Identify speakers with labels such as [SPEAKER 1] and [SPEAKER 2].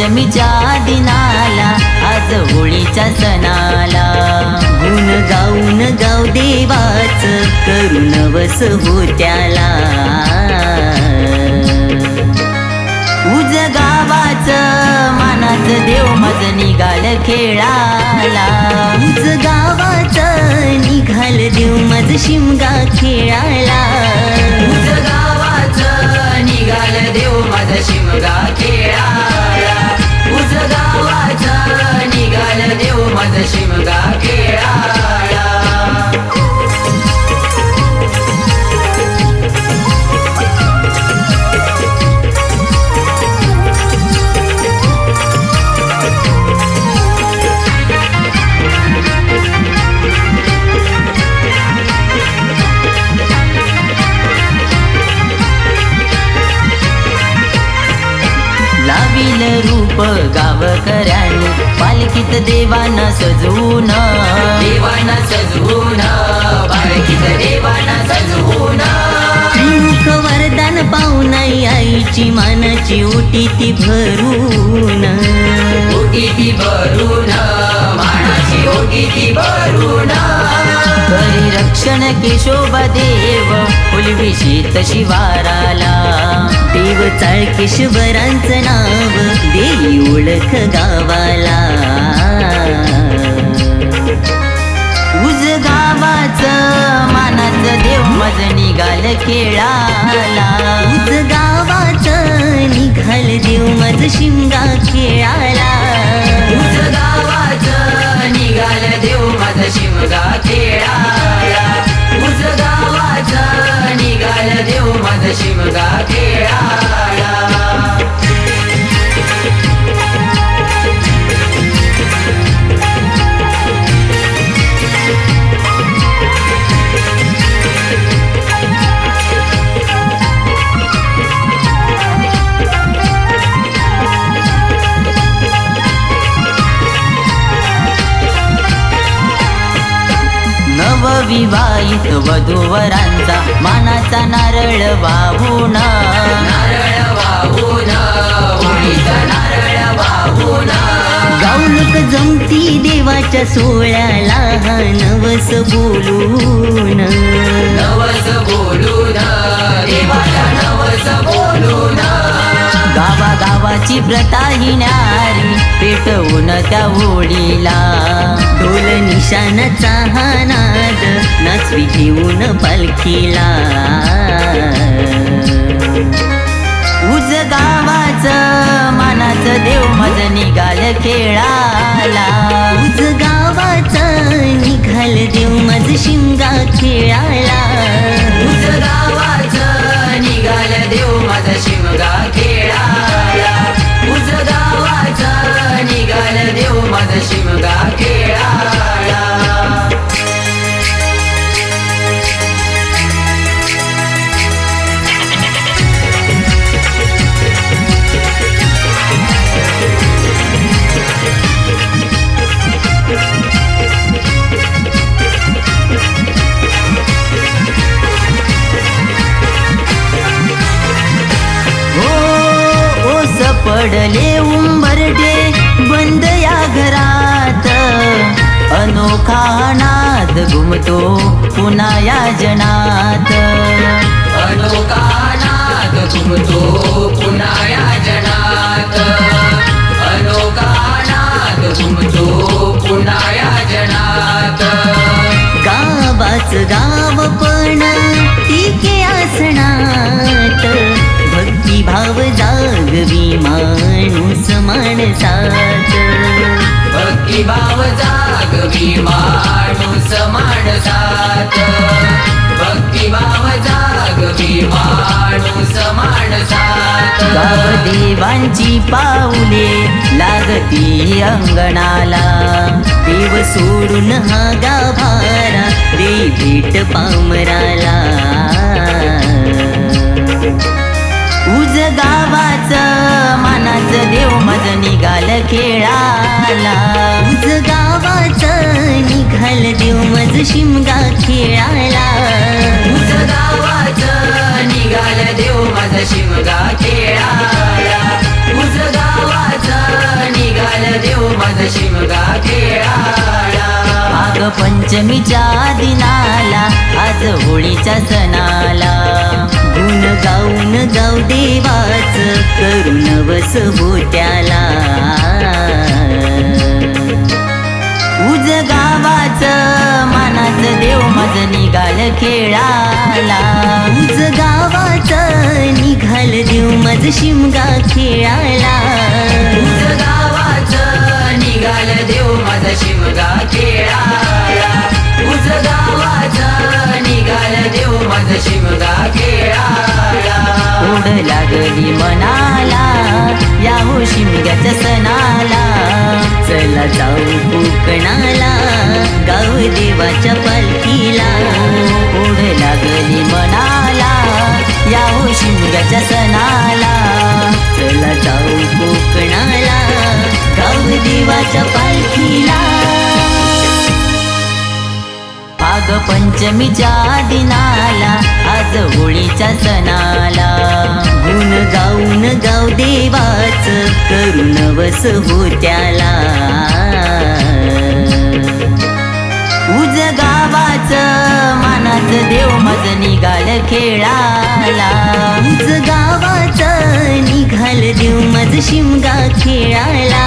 [SPEAKER 1] पंचमीच्या दिनाला आज होळीच्या सणाला गुण गाऊन गाव देवाच करू नवस हो त्याला उज गावाचं मानाचं देव मज निघाल खेळाला उज गावाचं निघाल देव मज शिमगा खेळाला
[SPEAKER 2] उज गावाचं निघाल देव मज शिमगा खेळाला उज गावाचं निघाल देव मज शिमगा खेळाला
[SPEAKER 1] लाविल रूप गावकऱ्यांनी पालखीत देवाना सजवून
[SPEAKER 2] पालखीत देवाना सजवून
[SPEAKER 1] मुख वरदान पाहून आईची मानाची ओटी ती भरून
[SPEAKER 2] मानाची ओटी ती भरून
[SPEAKER 1] करी रक्षण केशोबा देव फुलवी शेत शिवाराला देव चाळकेश्वरांचं नाव देई ओळख गावाला उज गावाचं मानाचं देव मज निघाल खेळाला उज गावाचं निघाल देव मज शिमगा खेळाला
[SPEAKER 2] उज गावाचं निघाल देव मज शिमगा खेळाला उज गावाचं निघाल देव मज शिमगा खेळाला
[SPEAKER 1] नवविवाहित वधूवरांचा मानाचा नारळ वाहून
[SPEAKER 2] होळीचा नारळ वाहून
[SPEAKER 1] गाऊनक जमती देवाच्या सोहळ्याला नवस बोलून
[SPEAKER 2] देवाला नवस बोलून
[SPEAKER 1] गावागावाची प्रथा ही न्यारी पेटवून त्या होळीला ढोल निशाणाचा हा नाद नाचवी घेऊन पालखीला उज गावाचं मानाचं देव मज निघाल खेळाला उज गावाचं निघाल देव मज शिमगा खेळाला
[SPEAKER 2] उज गावाचं निघाल देव मज शिमगा खेळाला उज गावाचं निघाल देव मज शिमगा खेळाला
[SPEAKER 1] पडले उंबरडे बंद या घरात अनोखा नाद घुमतो पुन्हा या जनात
[SPEAKER 2] अनोखा नाद घुमतो पुन्हा या जनात अनोखा नाद घुमतो पुन्हा या जनात
[SPEAKER 1] गावाच गाव पण टिके आसनात भक्तिभाव जागवी माणूस माणसात
[SPEAKER 2] भक्तिभाव जागवी माणूस माणसात भक्तिभाव जागवी माणूस माणसात
[SPEAKER 1] गावदेवांची पाऊले लागती अंगणाला देव सोडून हा गाभारा दे भेट पामराला उज गावाचं मानाचं देव मज निघाल खेळाला उज गावाचं निघाल देव मज शिमगा खेळाला
[SPEAKER 2] उज गावाचं निघाल देव मज शिमगा खेळाला उज गावाचं
[SPEAKER 1] पंचमीच्या दिनाला आज होळीच्या सणाला गुण गाऊन गाऊ देवाच करू नवस होत्याला उज गावाचं मानाचं देव मज निघाल खेळाला उज गावाचं निघाल देव मज शिमगा खेळाला
[SPEAKER 2] उज गावाचं निघाल देव माझ शिमगा खेळाला उज गावाचं निघाल देव माझ शिमगा खेळाला
[SPEAKER 1] ओढ लागली मनाला या हो शिमग्याच्या सणाला चला जाऊ कोकणाला गाव देवाच्या पालखीला ओढ लागली मनाला या हो शिमग्याच्या सणाला चला जाऊ कोकणाला गाव देवाच्या पालखीला आग पंचमीच्या दिनाला आज होळीच्या सणाला गुण गाऊन गाव देवाच करू नवस होत्याला उज गावाचं मानाचं देव मज निघाल खेळाला उज गावाचं निघाल देव मज शिमगा खेळाला